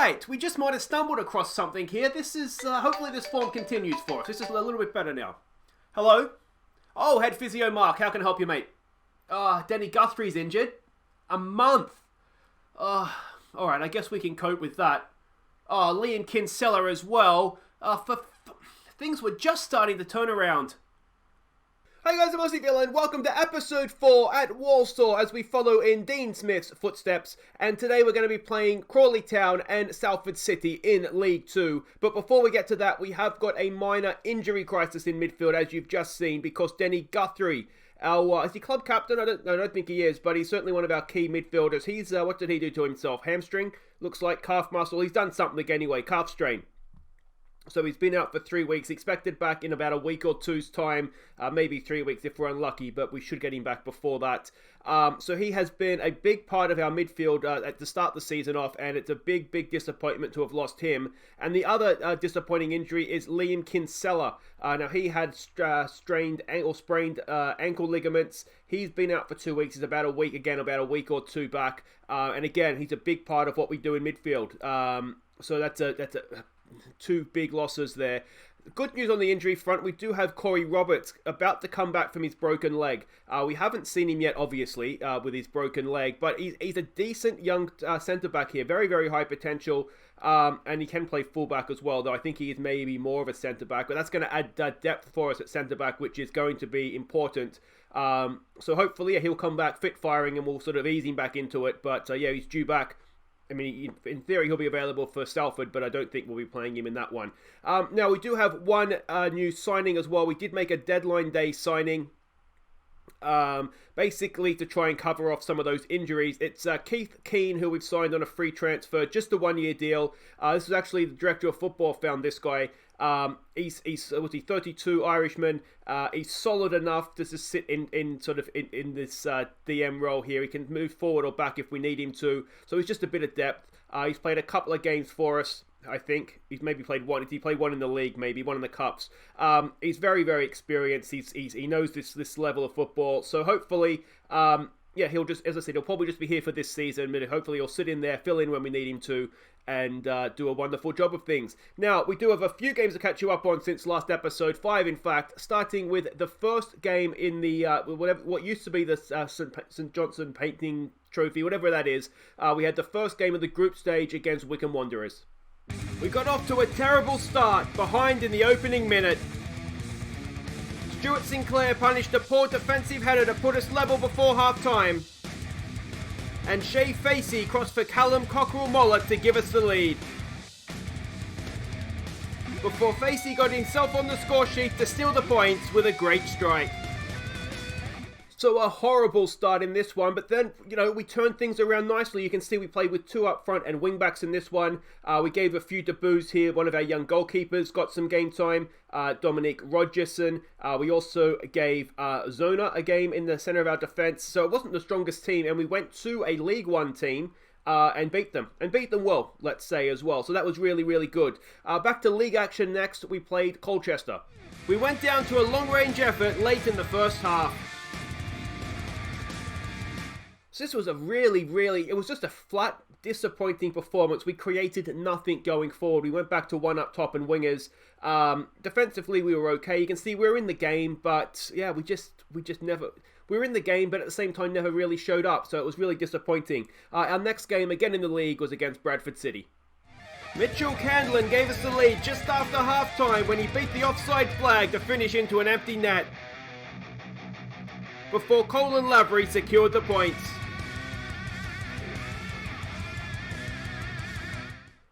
Right, we just might have stumbled across something here. This is, hopefully this form continues for us. This is a little bit better now. Hello? Oh, head physio Mark, how can I help you, mate? Denny Guthrie's injured. A month. Alright, I guess we can cope with that. Liam Kinsella as well. Things were just starting to turn around. Hey guys, I'm Aussie and welcome to episode 4 at Walsall as we follow in Dean Smith's footsteps. And today we're going to be playing Crawley Town and Salford City in League 2. But before we get to that, we have got a minor injury crisis in midfield, as you've just seen, because Denny Guthrie, is he club captain? I don't think he is, but he's certainly one of our key midfielders. He's, what did he do to himself? Hamstring? Looks like calf muscle. He's done something anyway, calf strain. So he's been out for 3 weeks, expected back in about a week or two's time, maybe 3 weeks if we're unlucky, but we should get him back before that. So he has been a big part of our midfield at the start of the season off, and it's a big, big disappointment to have lost him. And the other disappointing injury is Liam Kinsella. Now he had sprained ankle ligaments. He's been out for 2 weeks. He's about a week or two back. And again, he's a big part of what we do in midfield. So that's two big losses there. Good news on the injury front, we do have Corey Roberts about to come back from his broken leg. We haven't seen him yet, obviously, with his broken leg, but he's a decent young centre-back here. Very, very high potential, and he can play full-back as well, though I think he is maybe more of a centre-back, but that's going to add depth for us at centre-back, which is going to be important. So hopefully he'll come back fit-firing and we'll sort of ease him back into it, but yeah, he's due back. I mean, in theory, he'll be available for Salford, but I don't think we'll be playing him in that one. Now, we do have one new signing as well. We did make a deadline day signing, basically to try and cover off some of those injuries. It's Keith Keane, who we've signed on a free transfer, just a one-year deal. This is actually the director of football found this guy. He's 32, Irishman. He's solid enough to just sit in this DM role here. He can move forward or back if we need him to. So he's just a bit of depth. He's played a couple of games for us, I think. He's maybe played one. He played one in the league, maybe one in the cups. He's very, very experienced. He knows this level of football. So hopefully, yeah, he'll just, as I said, he'll probably just be here for this season. But hopefully, he'll sit in there, fill in when we need him to, and do a wonderful job of things. Now, we do have a few games to catch you up on since last episode, 5 in fact, starting with the first game in the, what used to be the St Johnson Painting Trophy, whatever that is. We had the first game of the group stage against Wycombe Wanderers. We got off to a terrible start, behind in the opening minute. Stuart Sinclair punished a poor defensive header to put us level before half-time. And Shay Facey crossed for Callum Cockerell-Mollett to give us the lead. Before Facey got himself on the score sheet to steal the points with a great strike. So a horrible start in this one, but then, we turned things around nicely. You can see we played with 2 up front and wing-backs in this one. We gave a few debuts here. One of our young goalkeepers got some game time, Dominic Rogerson. We also gave Zona a game in the centre of our defence. So it wasn't the strongest team, and we went to a League 1 team and beat them. And beat them well, let's say, as well. So that was really, really good. Back to league action next, we played Colchester. We went down to a long-range effort late in the first half. This was a it was just a flat, disappointing performance. We created nothing going forward. We went back to 1 up top and wingers. Defensively, we were okay. You can see we were in the game, but yeah, we just never... We were in the game, but at the same time, never really showed up, so it was really disappointing. Our next game, again in the league, was against Bradford City. Mitchell Candlin gave us the lead just after half-time when he beat the offside flag to finish into an empty net. Before Colin Lavery secured the points.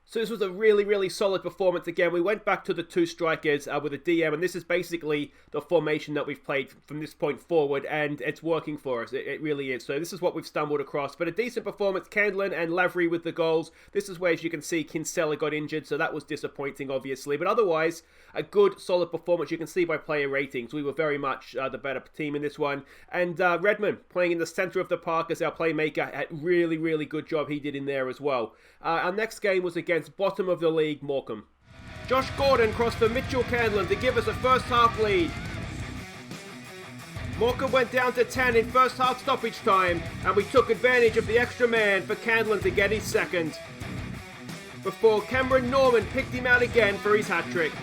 So this was a really, really solid performance again. We went back to the 2 strikers with a DM, and this is basically the formation that we've played from this point forward, and it's working for us. It really is. So this is what we've stumbled across. But a decent performance, Candlin and Lavery with the goals. This is where, as you can see, Kinsella got injured, so that was disappointing, obviously. But otherwise, a good, solid performance. You can see by player ratings, we were very much the better team in this one. And Redmond, playing in the centre of the park as our playmaker, had really, really good job he did in there as well. Our next game was against bottom of the league, Morecambe. Josh Gordon crossed for Mitchell Candlin to give us a first half lead. Morecambe went down to 10 in first half stoppage time, and we took advantage of the extra man for Candlin to get his second. before Cameron Norman picked him out again for his hat-trick.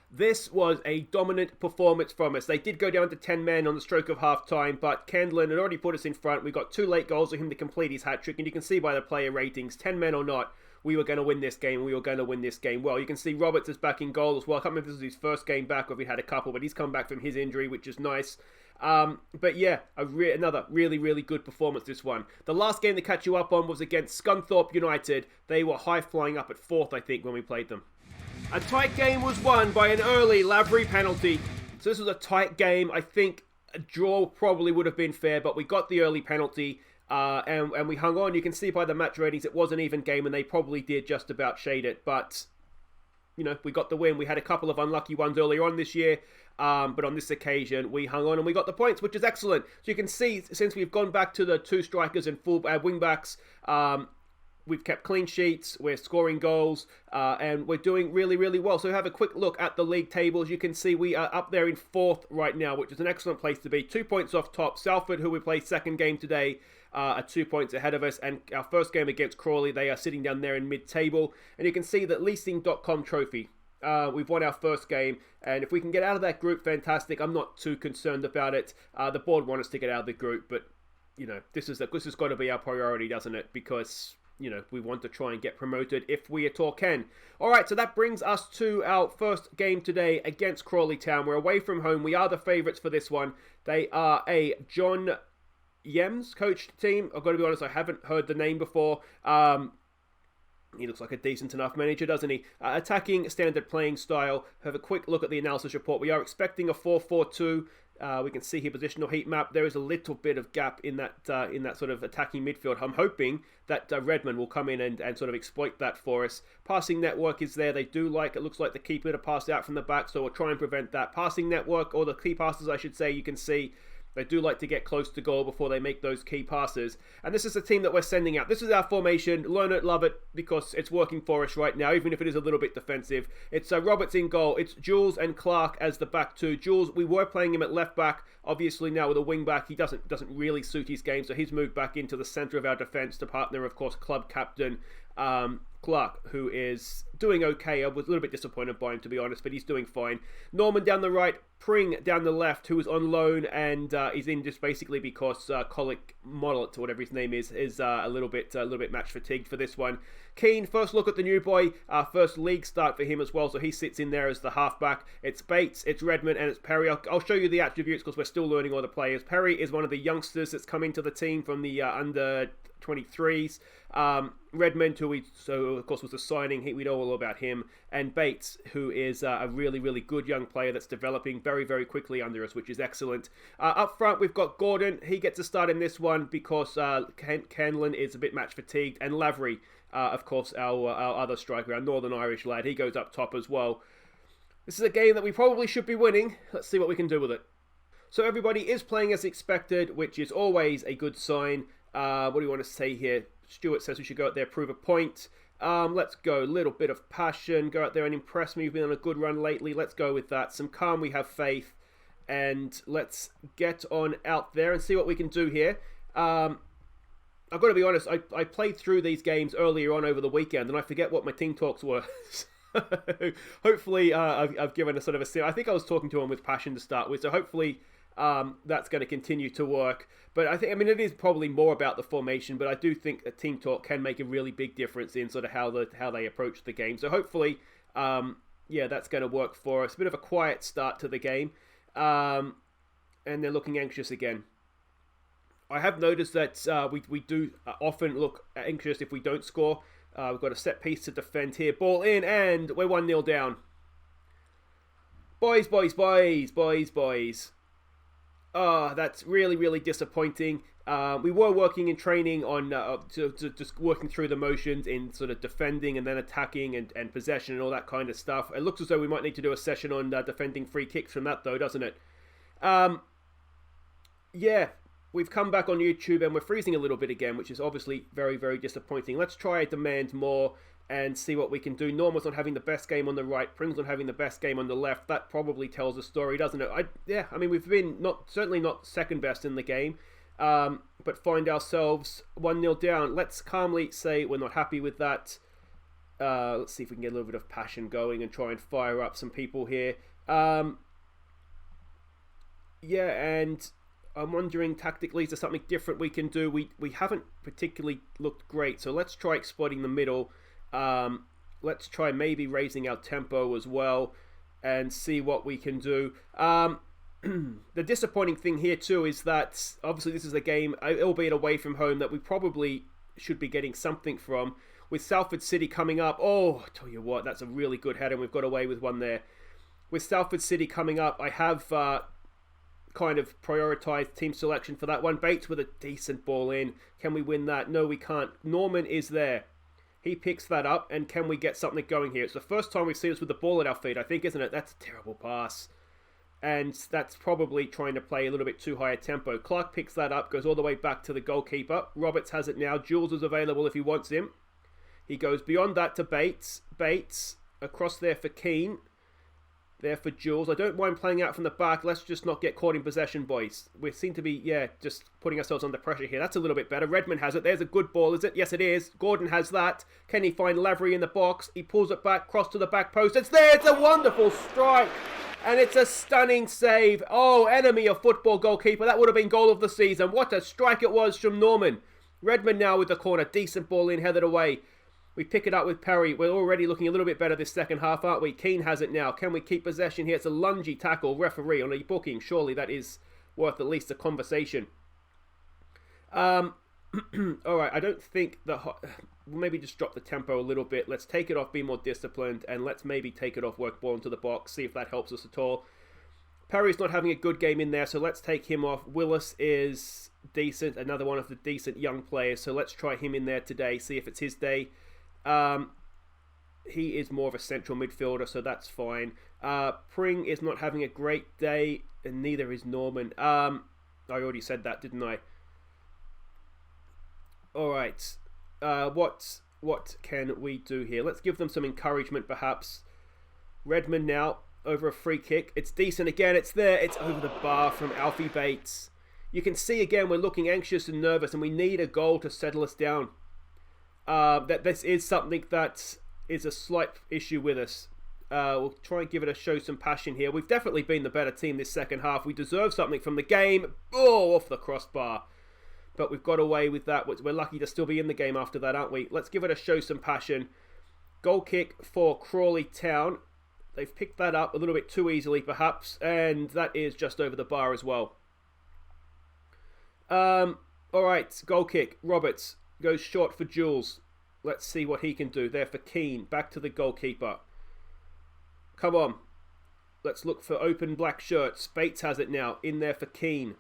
This was a dominant performance from us. They did go down to 10 men on the stroke of half-time, but Candlin had already put us in front. We got 2 late goals for him to complete his hat-trick, and you can see by the player ratings, 10 men or not, we were going to win this game, and we were going to win this game well. You can see Roberts is back in goal as well. I can't remember if this is his first game back or if he had a couple, but he's come back from his injury, which is nice. But yeah, another really good performance, this one. The last game to catch you up on was against Scunthorpe United. They were high-flying up at 4th, I think, when we played them. A tight game was won by an early Lavery penalty. So this was a tight game. I think a draw probably would have been fair, but we got the early penalty and we hung on. You can see by the match ratings it was an even game, and they probably did just about shade it. But, you know, we got the win. We had a couple of unlucky ones earlier on this year, but on this occasion we hung on and we got the points, which is excellent. So you can see, since we've gone back to the 2 strikers and full wing-backs, we've kept clean sheets, we're scoring goals, and we're doing really well. So have a quick look at the league tables. You can see we are up there in 4th right now, which is an excellent place to be. 2 points off top. Salford, who we play second game today, are 2 points ahead of us. And our first game against Crawley, they are sitting down there in mid-table. And you can see that leasing.com trophy. We've won our first game, and if we can get out of that group, fantastic. I'm not too concerned about it. The board want us to get out of the group, but, you know, this has got to be our priority, doesn't it? Because, you know, we want to try and get promoted if we at all can. Alright, so that brings us to our first game today against Crawley Town. We're away from home. We are the favourites for this one. They are a John Yems coached team. I've got to be honest, I haven't heard the name before. He looks like a decent enough manager, doesn't he? Attacking standard playing style. Have a quick look at the analysis report. We are expecting a 4-4-2. We can see here positional heat map. There is a little bit of gap in that sort of attacking midfield. I'm hoping that Redmond will come in and sort of exploit that for us. Passing network is there. They do like, it looks like the keeper to pass out from the back, so we'll try and prevent that. Passing network, or the key passes I should say, you can see they do like to get close to goal before they make those key passes. And this is the team that we're sending out. This is our formation. Learn it, love it, because it's working for us right now, even if it is a little bit defensive. It's Roberts in goal. It's Jules and Clark as the back 2. Jules, we were playing him at left back. Obviously now with a wing back, he doesn't really suit his game, so he's moved back into the centre of our defence to partner, of course, club captain Clark, who is doing okay. I was a little bit disappointed by him, to be honest, but he's doing fine. Norman down the right, Pring down the left, who is on loan and is in just basically because Colic Modelet, or whatever his name is a little bit match fatigued for this one. Keane, first look at the new boy, first league start for him as well, so he sits in there as the halfback. It's Bates, it's Redmond, and it's Perry. I'll show you the attributes because we're still learning all the players. Perry is one of the youngsters that's come into the team from the under 23s. Redmond, who of course was a signing, we know all about him, and Bates, who is a really good young player that's developing very quickly under us, which is excellent. Up front we've got Gordon. He gets a start in this one because Canlin is a bit match fatigued, and Lavery, of course, our other striker, our Northern Irish lad, he goes up top as well. This is a game that we probably should be winning. Let's see what we can do with it. So everybody is playing as expected, which is always a good sign. What do you want to say here? Stuart says we should go out there, prove a point. Let's go. A little bit of passion. Go out there and impress me. We've been on a good run lately. Let's go with that. Some calm, we have faith. And let's get on out there and see what we can do here. I've got to be honest, I played through these games earlier on over the weekend and I forget what my team talks were. Hopefully I've given a sort of a... I think I was talking to him with passion to start with, so hopefully that's going to continue to work. But I mean, it is probably more about the formation, but I do think a team talk can make a really big difference in sort of how they approach the game. So hopefully, that's going to work for us. A bit of a quiet start to the game, and they're looking anxious again. I have noticed that we do often look anxious if we don't score. We've got a set piece to defend here. Ball in, and we're 1-0 down. Boys. Oh, that's really disappointing. We were working in training on just working through the motions in sort of defending and then attacking and possession and all that kind of stuff. It looks as though we might need to do a session on defending free kicks from that though, doesn't it? We've come back on YouTube and we're freezing a little bit again, which is obviously very disappointing. Let's try demand more and see what we can do. Norman's not having the best game on the right. Pring's not having the best game on the left. That probably tells a story, doesn't it? I mean, we've been certainly not second best in the game, but find ourselves 1-0 down. Let's calmly say we're not happy with that. Let's see if we can get a little bit of passion going and try and fire up some people here. Yeah, and I'm wondering tactically, is there something different we can do? We haven't particularly looked great, so let's try exploiting the middle. Let's try maybe raising our tempo as well and see what we can do. The disappointing thing here too is that obviously this is a game, albeit away from home, that we probably should be getting something from. With Salford City coming up, oh, I tell you what, that's a really good header, and we've got away with one there. With Salford City coming up, I have kind of prioritised team selection for that one. Bates with a decent ball in. Can we win that? No, we can't. Norman is there. He picks that up, and can we get something going here? It's the first time we've seen us with the ball at our feet, I think, isn't it? That's a terrible pass. And that's probably trying to play a little bit too high a tempo. Clark picks that up, goes all the way back to the goalkeeper. Roberts has it now. Jules is available if he wants him. He goes beyond that to Bates. Bates across there for Keane. There for Jules. I don't mind playing out from the back. Let's just not get caught in possession, boys. We seem to be, just putting ourselves under pressure here. That's a little bit better. Redmond has it. There's a good ball, is it? Yes, it is. Gordon has that. Can he find Lavery in the box? He pulls it back, cross to the back post. It's there. It's a wonderful strike. And it's a stunning save. Oh, enemy of football goalkeeper. That would have been goal of the season. What a strike it was from Norman. Redmond now with the corner. Decent ball in, headed away. We pick it up with Perry. We're already looking a little bit better this second half, aren't we? Keane has it now. Can we keep possession here? It's a lungy tackle. Referee on a booking. Surely that is worth at least a conversation. Alright, I don't think that... Maybe just drop the tempo a little bit. Let's take it off, be more disciplined, and let's maybe take it off, work ball into the box, see if that helps us at all. Perry's not having a good game in there, so let's take him off. Willis is decent, another one of the decent young players, so let's try him in there today, see if it's his day. He is more of a central midfielder, so that's fine. Pring is not having a great day, and neither is Norman. I already said that, didn't I? Alright. What can we do here? Let's give them some encouragement, perhaps. Redmond now, over a free kick. It's decent again. It's there. It's over the bar from Alfie Bates. You can see again we're looking anxious and nervous, and we need a goal to settle us down. That this is something that is a slight issue with us. We'll try and give it a show some passion here. We've definitely been the better team this second half. We deserve something from the game. Oh, off the crossbar. But we've got away with that. We're lucky to still be in the game after that, aren't we? Let's give it a show some passion. Goal kick for Crawley Town. They've picked that up a little bit too easily, perhaps. And that is just over the bar as well. Alright, goal kick. Roberts goes short for Jules. Let's see what he can do. There for Keane. Back to the goalkeeper. Come on. Let's look for open black shirts. Bates has it now. In there for Keane.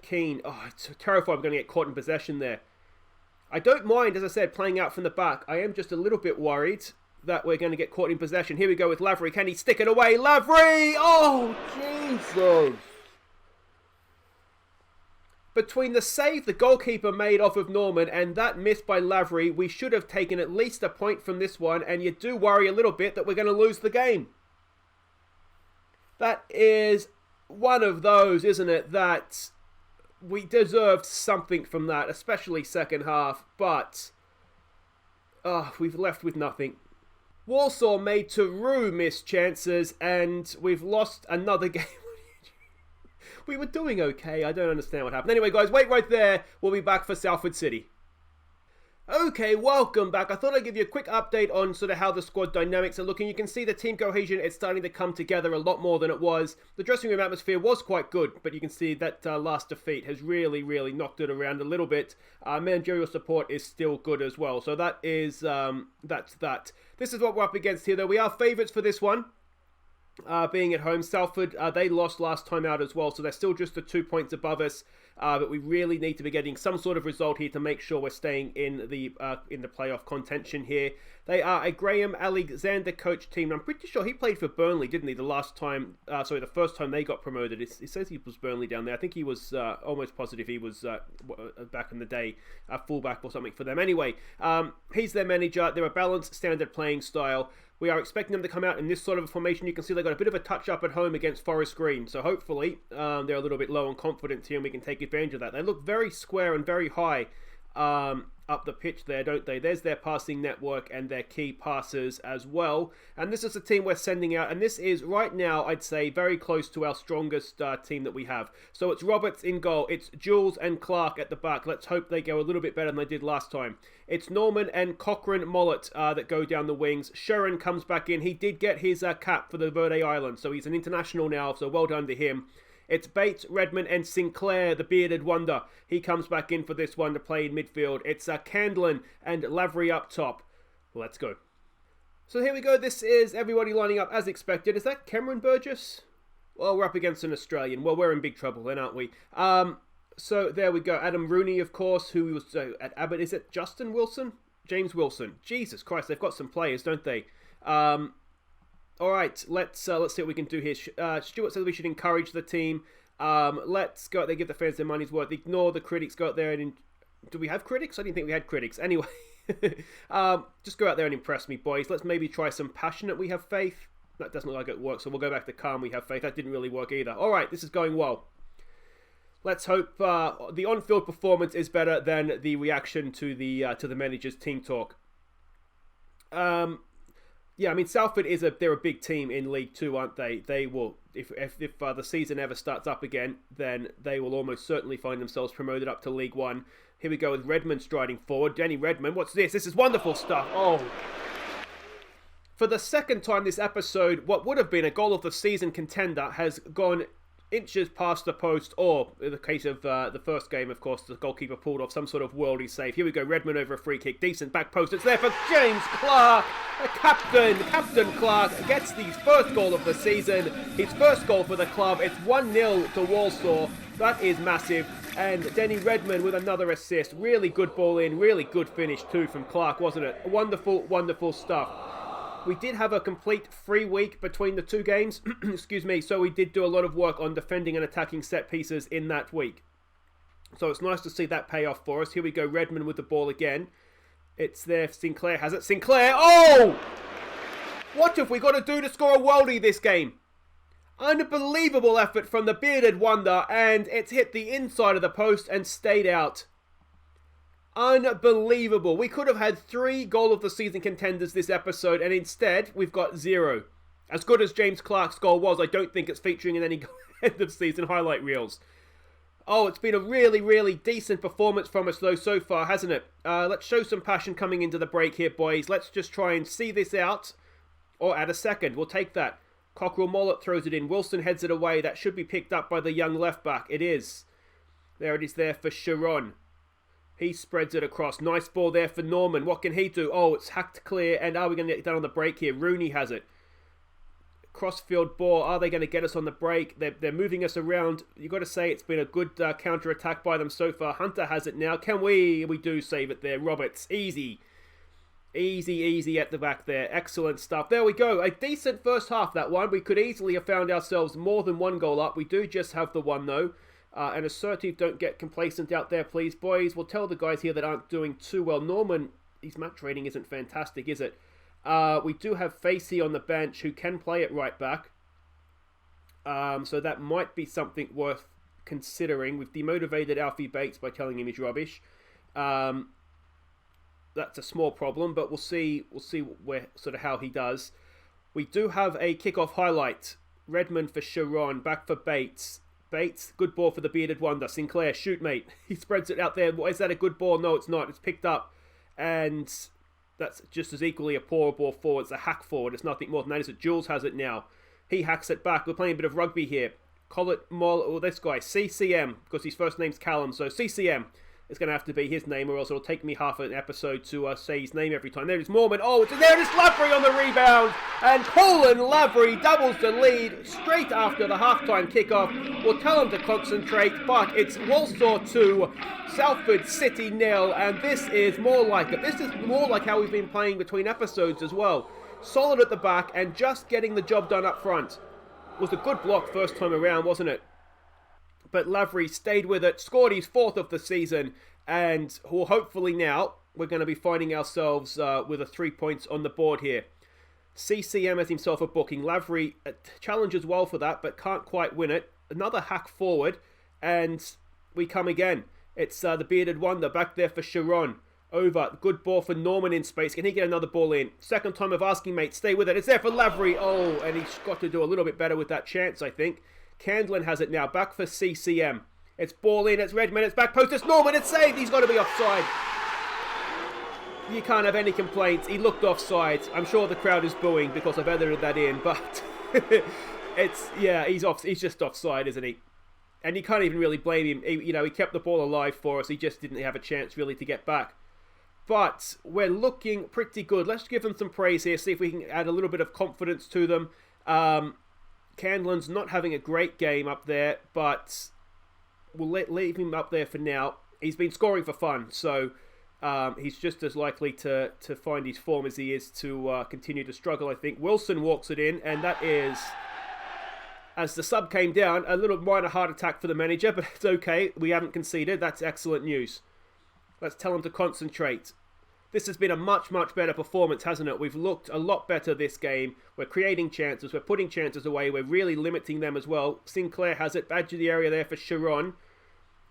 Keane. Oh, it's terrified I'm going to get caught in possession there. I don't mind, as I said, playing out from the back. I am just a little bit worried that we're going to get caught in possession. Here we go with Lavery. Can he stick it away? Lavery! Oh, Jesus! Between the save the goalkeeper made off of Norman and that miss by Lavery, we should have taken at least a point from this one, and you do worry a little bit that we're going to lose the game. That is one of those, isn't it, that we deserved something from that, especially second half, but we've left with nothing. Walsall made two missed chances, and we've lost another game. We were doing okay. I don't understand what happened. Anyway, guys, wait right there. We'll be back for Salford City. Okay, welcome back. I thought I'd give you a quick update on sort of how the squad dynamics are looking. You can see the team cohesion is starting to come together a lot more than it was. The dressing room atmosphere was quite good, but you can see that last defeat has really, really knocked it around a little bit. Managerial support is still good as well. So that is, that's that. This is what we're up against here, though. We are favourites for this one. Being at home, Salford, they lost last time out as well, so they're still just the 2 points above us. But we really need to be getting some sort of result here to make sure we're staying in the playoff contention here. They are a Graham Alexander coach team. I'm pretty sure he played for Burnley, didn't he? The first time they got promoted. It says he was Burnley down there. I think he was almost positive he was back in the day a fullback or something for them. Anyway, he's their manager. They're a balanced, standard playing style. We are expecting them to come out in this sort of a formation. You can see they got a bit of a touch-up at home against Forest Green. So hopefully they're a little bit low on confidence here and we can take advantage of that. They look very square and very high up the pitch there, don't they? There's their passing network and their key passers as well. And this is the team we're sending out. And this is, right now, I'd say, very close to our strongest team that we have. So it's Roberts in goal. It's Jules and Clark at the back. Let's hope they go a little bit better than they did last time. It's Norman and Cochrane Mollett that go down the wings. Shuren comes back in. He did get his cap for the Verde Islands, so he's an international now, so well done to him. It's Bates, Redmond, and Sinclair, the bearded wonder. He comes back in for this one to play in midfield. It's Candlin and Lavery up top. Let's go. So here we go. This is everybody lining up as expected. Is that Cameron Burgess? Well, we're up against an Australian. Well, we're in big trouble then, aren't we? So there we go. Adam Rooney, of course, who was at Abbott. Is it Justin Wilson? James Wilson. Jesus Christ, they've got some players, don't they? All right, let's see what we can do here. Stuart says we should encourage the team. Let's go out there, give the fans their money's worth. Ignore the critics. Go out there and... Do we have critics? I didn't think we had critics. Anyway, just go out there and impress me, boys. Let's maybe try some passionate. We have faith. That doesn't look like it works, so we'll go back to calm. We have faith. That didn't really work either. All right, this is going well. Let's hope the on-field performance is better than the reaction to the manager's team talk. Yeah, I mean, Salford they're a big team in League 2, aren't they? They will, if the season ever starts up again, then they will almost certainly find themselves promoted up to League 1. Here we go with Redmond striding forward. Danny Redmond, what's this? This is wonderful stuff. Oh. For the second time this episode, what would have been a goal of the season contender has gone inches past the post, or in the case of the first game, of course, the goalkeeper pulled off some sort of worldy save. Here we go, Redmond over a free kick, decent back post. It's there for James Clark, the captain. Captain Clark gets his first goal of the season, his first goal for the club. It's 1-0 to Walsall. That is massive. And Danny Redmond with another assist. Really good ball in, really good finish too from Clark, wasn't it? Wonderful, wonderful stuff. We did have a complete free week between the two games, excuse me, so we did do a lot of work on defending and attacking set pieces in that week. So it's nice to see that pay off for us. Here we go, Redmond with the ball again. It's there, Sinclair has it. Sinclair, oh! What have we got to do to score a worldie this game? Unbelievable effort from the bearded wonder, and it's hit the inside of the post and stayed out. Unbelievable. We could have had 3 goal of the season contenders this episode, and instead we've got 0. As good as James Clark's goal was, I don't think it's featuring in any end of season highlight reels. Oh, it's been a really, really decent performance from us though so far, hasn't it? Let's show some passion coming into the break here, boys. Let's just try and see this out. Or add a second. We'll take that. Cockrell Mollett throws it in. Wilson heads it away. That should be picked up by the young left back. It is. There it is there for Sharon. He spreads it across. Nice ball there for Norman. What can he do? Oh, it's hacked clear. And are we going to get done on the break here? Rooney has it. Crossfield ball. Are they going to get us on the break? They're moving us around. You've got to say it's been a good counter-attack by them so far. Hunter has it now. Can we? We do save it there. Roberts. Easy. Easy, easy at the back there. Excellent stuff. There we go. A decent first half, that one. We could easily have found ourselves more than 1 goal up. We do just have the 1, though. And assertive, don't get complacent out there, please, boys. We'll tell the guys here that aren't doing too well. Norman, his match rating isn't fantastic, is it? We do have Facey on the bench who can play it right back. So that might be something worth considering. We've demotivated Alfie Bates by telling him he's rubbish. That's a small problem, but we'll see where how he does. We do have a kickoff highlight. Redmond for Sharon, back for Bates. Bates, good ball for the bearded wonder. Sinclair, shoot, mate. He spreads it out there. Is that a good ball? No, it's not. It's picked up. And that's just as equally a poor ball forward. It's a hack forward. It's nothing more than that. Is it? Jules has it now. He hacks it back. We're playing a bit of rugby here. This guy, CCM, because his first name's Callum. So CCM is going to have to be his name, or else it'll take me half an episode to say his name every time. There is Mormon. Oh, there it is, Lavery on the rebound. And Colin Lavery doubles the lead straight after the halftime kickoff. We'll tell him to concentrate, but it's Walsall 2, Salford City 0, and this is more like it. This is more like how we've been playing between episodes as well. Solid at the back and just getting the job done up front. Was a good block first time around, wasn't it? But Lavery stayed with it, scored his 4th of the season, and hopefully now we're going to be finding ourselves with a 3 points on the board here. CCM has himself a booking. Lavery challenges well for that, but can't quite win it. Another hack forward, and we come again. It's the bearded wonder back there for Sharon. Over. Good ball for Norman in space. Can he get another ball in? Second time of asking, mate. Stay with it. It's there for Lavery. Oh, and he's got to do a little bit better with that chance, I think. Candlin has it now. Back for CCM. It's ball in. It's Redmond. It's back post. It's Norman. It's saved. He's got to be offside. You can't have any complaints. He looked offside. I'm sure the crowd is booing because I've edited that in, but he's just offside, isn't he? And you can't even really blame him. He kept the ball alive for us. He just didn't have a chance really to get back. But we're looking pretty good. Let's give them some praise here. See if we can add a little bit of confidence to them. Candlin's not having a great game up there, but we'll leave him up there for now. He's been scoring for fun, so he's just as likely to find his form as he is to continue to struggle, I think. Wilson walks it in, and that is, as the sub came down, a little minor heart attack for the manager, but it's okay. We haven't conceded. That's excellent news. Let's tell him to concentrate. This has been a much, much better performance, hasn't it? We've looked a lot better this game. We're creating chances. We're putting chances away. We're really limiting them as well. Sinclair has it. Badge of the area there for Sharon.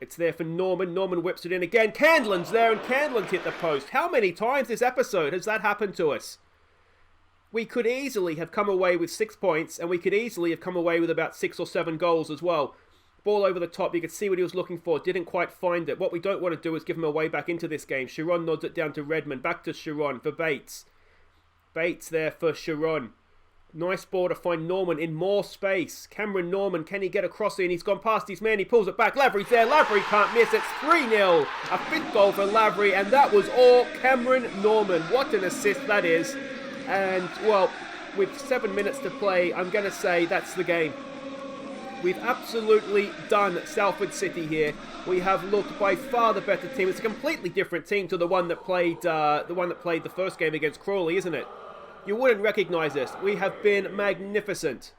It's there for Norman. Norman whips it in again. Candlin's there, and Candlin's hit the post. How many times this episode has that happened to us? We could easily have come away with 6 points, and we could easily have come away with about 6 or 7 goals as well. Ball over the top. You could see what he was looking for. Didn't quite find it. What we don't want to do is give him a way back into this game. Sharon nods it down to Redmond. Back to Sharon for Bates. Bates there for Sharon. Nice ball to find Norman in more space. Cameron Norman, can he get across in? He's gone past his man. He pulls it back. Lavery's there. Lavery can't miss. It's 3-0. A 5th goal for Lavery, and that was all Cameron Norman. What an assist that is. And, well, with 7 minutes to play, I'm going to say that's the game. We've absolutely done Salford City here. We have looked by far the better team. It's a completely different team to the one that played the first game against Crawley, isn't it? You wouldn't recognise this. We have been magnificent.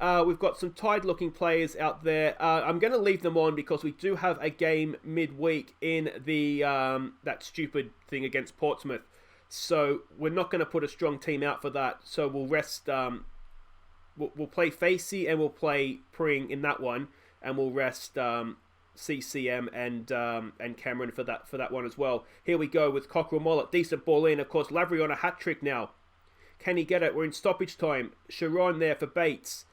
We've got some tired-looking players out there. I'm going to leave them on because we do have a game midweek in the that stupid thing against Portsmouth. So we're not going to put a strong team out for that. So we'll rest. We'll play Facey and we'll play Pring in that one, and we'll rest CCM and Cameron for that one as well. Here we go with Cockerell Mollett. Decent ball in. Of course, Lavery on a hat-trick now. Can he get it? We're in stoppage time. Sharon there for Bates,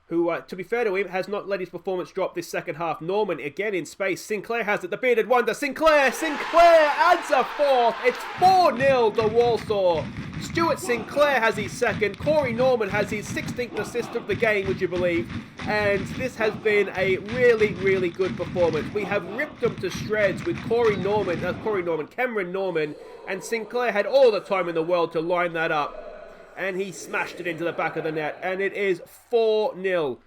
who, to be fair to him, has not let his performance drop this second half. Norman again in space. Sinclair has it. The bearded wonder. Sinclair adds a 4th. It's 4-0 to Walsall. Stuart Sinclair has his second. Corey Norman has his 16th assist of the game, would you believe? And this has been a really, really good performance. We have ripped them to shreds with Cameron Norman, and Sinclair had all the time in the world to line that up. And he smashed it into the back of the net. And it is 4-0.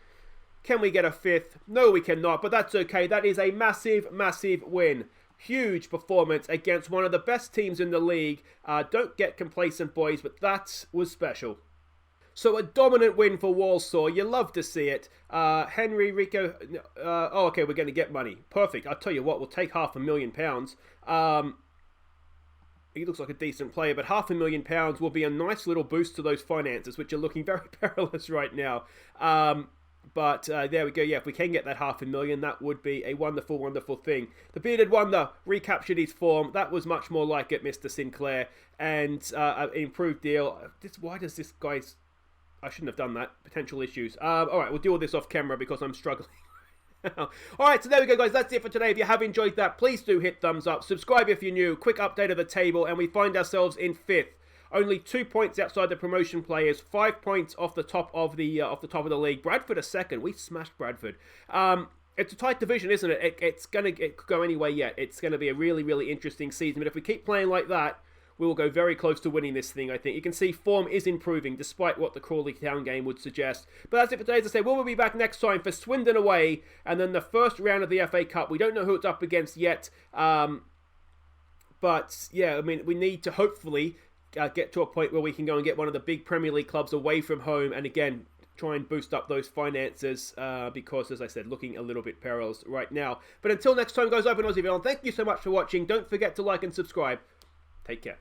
Can we get a 5th? No, we cannot. But that's okay. That is a massive, massive win. Huge performance against one of the best teams in the league. Don't get complacent, boys. But that was special. So a dominant win for Walsall. You love to see it. Henry, Rico... okay, we're going to get money. Perfect. I'll tell you what. We'll take £500,000. He looks like a decent player, but £500,000 will be a nice little boost to those finances, which are looking very perilous right now. But there we go. Yeah, if we can get that £500,000, that would be a wonderful, wonderful thing. The bearded wonder recaptured his form. That was much more like it, Mr. Sinclair. And an improved deal. Why does this guy's... I shouldn't have done that. Potential issues. All right, we'll deal with this off camera because I'm struggling. Alright, so there we go, guys. That's it for today. If you have enjoyed that, please do hit thumbs up. Subscribe if you're new. Quick update of the table, and we find ourselves in 5th. Only 2 points outside the promotion players. 5 points off the top of the league. Bradford are second. We smashed Bradford. It's a tight division, isn't it? It could go anywhere yet. It's gonna be a really, really interesting season. But if we keep playing like that, we will go very close to winning this thing, I think. You can see form is improving, despite what the Crawley Town game would suggest. But that's it for today. As I say, we'll be back next time for Swindon away, and then the first round of the FA Cup. We don't know who it's up against yet. But, yeah, I mean, we need to hopefully get to a point where we can go and get one of the big Premier League clubs away from home, and again, try and boost up those finances, because, as I said, looking a little bit perilous right now. But until next time, guys, I've been Aussie, thank you so much for watching. Don't forget to like and subscribe. Take care.